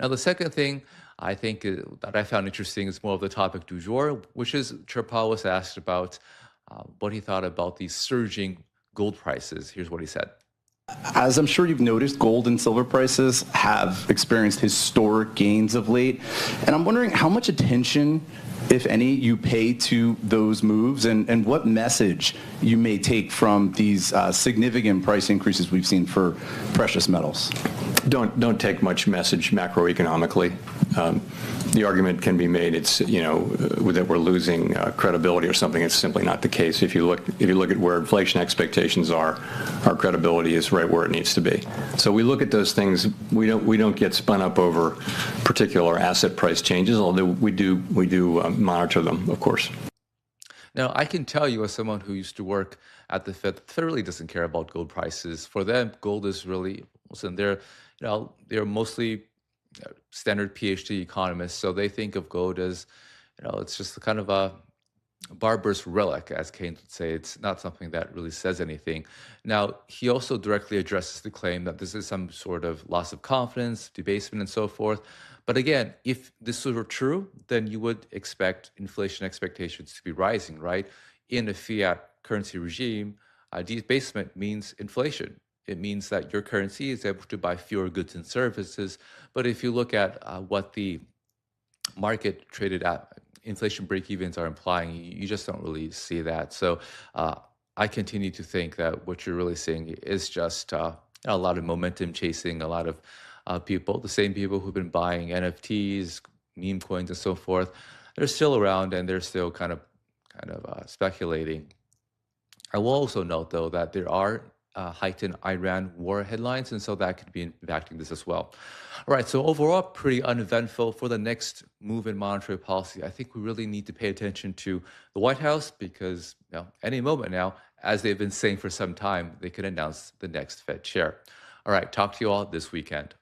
Now, the second thing I think that I found interesting is more of the topic du jour, which is Chair Powell was asked about what he thought about the surging gold prices. Here's what he said. As I'm sure you've noticed, gold and silver prices have experienced historic gains of late. And I'm wondering how much attention, if any, you pay to those moves and what message you may take from these significant price increases we've seen for precious metals. Don't take much message macroeconomically. The argument can be made that we're losing credibility or something. It's simply not the case. If you look at where inflation expectations are, our credibility is right where it needs to be. So we look at those things. We don't get spun up over particular asset price changes, although we do monitor them, of course. Now, I can tell you as someone who used to work at the Fed really doesn't care about gold prices. For them, gold is really, listen, they're mostly standard PhD economists, so they think of gold as, it's just kind of a barbarous relic, as Keynes would say. It's not something that really says anything. Now, he also directly addresses the claim that this is some sort of loss of confidence, debasement, and so forth. But again, if this were true, then you would expect inflation expectations to be rising, right? In a fiat currency regime, debasement means inflation. It means that your currency is able to buy fewer goods and services. But if you look at what the market traded at, inflation break-evens are implying, you just don't really see that. So I continue to think that what you're really seeing is just a lot of momentum chasing, a lot of people, the same people who've been buying NFTs, meme coins, and so forth. They're still around and they're still kind of speculating. I will also note, though, that there are heightened Iran war headlines, and so that could be impacting this as well. All right, so overall, pretty uneventful for the next move in monetary policy. I think we really need to pay attention to the White House because any moment now, as they've been saying for some time, they could announce the next Fed chair. All right, talk to you all this weekend.